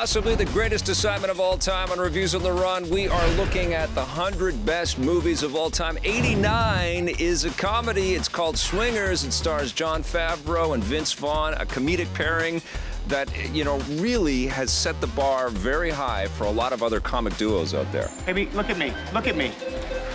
Possibly the greatest assignment of all time on Reviews on the Run. We are looking at the 100 best movies of all time. 89 is a comedy. It's called Swingers. It stars Jon Favreau and Vince Vaughn, a comedic pairing that, you know, really has set the bar very high for a lot of other comic duos out there. Baby, look at me. Look at me.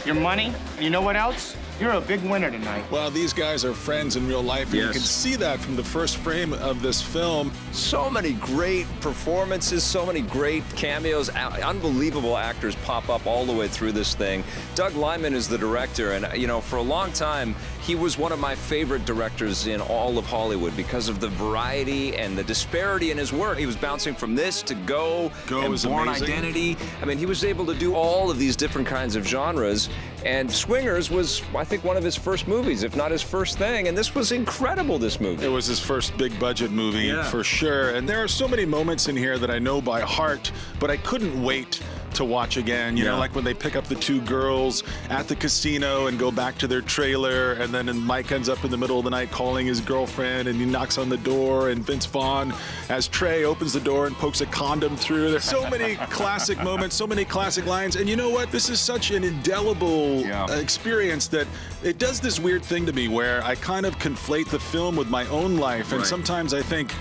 Your money, and you know what else? You're a big winner tonight. Well, these guys are friends in real life, and yes, you can see that from the first frame of this film. So many great performances, so many great cameos, unbelievable actors pop up all the way through this thing. Doug Liman is the director, and, you know, for a long time, he was one of my favorite directors in all of Hollywood because of the variety and the disparity in his work. He was bouncing from this to Go and Born Identity. I mean, he was able to do all of these different kinds of genres, and Swingers was, I think, one of his first movies, if not his first thing, and this was incredible, this movie. It was his first big budget movie, for sure, and there are so many moments in here that I know by heart, but I couldn't wait to watch again. You know, like when they pick up the two girls at the casino and go back to their trailer, and then Mike ends up in the middle of the night calling his girlfriend, and he knocks on the door, and Vince Vaughn, as Trey, opens the door and pokes a condom through. There's so many classic moments, so many classic lines, and you know what? This is such an indelible experience that it does this weird thing to me where I kind of conflate the film with my own life, and sometimes I think,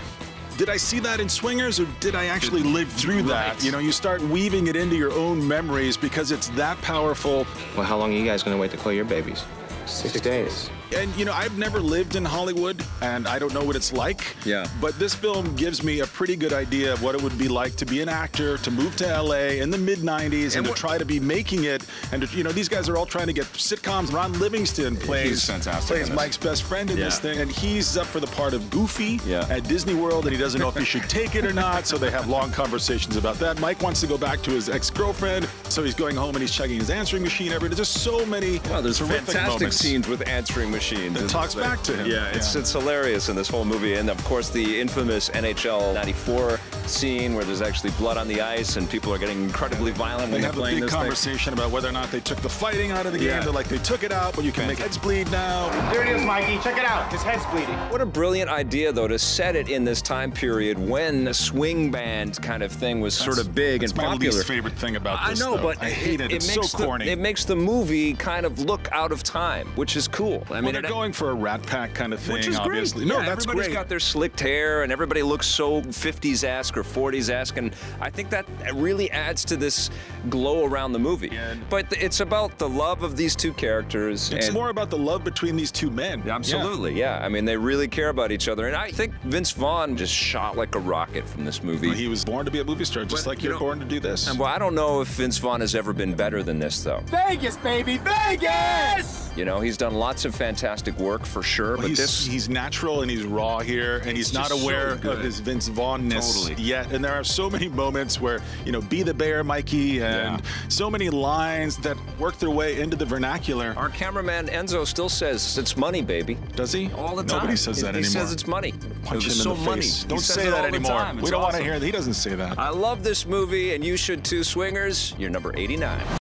did I see that in Swingers, or did I actually live through that? You know, you start weaving it into your own memories because it's that powerful. Well, how long are you guys going to wait to call your babies? 6 days. And, you know, I've never lived in Hollywood, and I don't know what it's like. But this film gives me a pretty good idea of what it would be like to be an actor, to move to L.A. in the mid-'90s, and to try to be making it. And, you know, these guys are all trying to get sitcoms. Ron Livingston plays Mike's best friend in this thing, and he's up for the part of Goofy at Disney World, and he doesn't know if he should take it or not, so they have long conversations about that. Mike wants to go back to his ex-girlfriend, so he's going home and he's checking his answering machine. There's just so many there's fantastic moments. Scenes with answering machines. It talks back to him. It's hilarious in this whole movie. And of course, the infamous NHL '94 scene where there's actually blood on the ice and people are getting incredibly violent when they're playing this thing. They have a big conversation about whether or not they took the fighting out of the game. They're like, they took it out, but you can make heads bleed now. There it is, Mikey. Check it out. His head's bleeding. What a brilliant idea, though, to set it in this time period when the swing band kind of thing was sort of big and popular. That's my least favorite thing about this, but I hate it. It's so corny. It makes the movie kind of look out of time, which is cool. I mean, they're going for a Rat Pack kind of thing, which is obviously. Great. No, that's everybody's great. Got their slicked hair, and everybody looks so 50s-esque or 40s-esque, and I think that really adds to this glow around the movie. But it's about the love of these two characters. It's more about the love between these two men. Absolutely, I mean, they really care about each other, and I think Vince Vaughn just shot like a rocket from this movie. Well, he was born to be a movie star, just like you're born to do this. And, well, I don't know if Vince Vaughn has ever been better than this, though. Vegas, baby, Vegas! You know, he's done lots of fantastic work for sure, but he's natural and he's raw here, and he's not aware of his Vince Vaughn-ness yet. And there are so many moments where, you know, be the bear, Mikey, and so many lines that work their way into the vernacular. Our cameraman Enzo still says it's money, baby. Does he? All the time. Nobody says that anymore. He says it's money. Punch him in the face. Don't say that anymore. We don't want to hear that. He doesn't say that. I love this movie, and you should too. Swingers, you're number 89.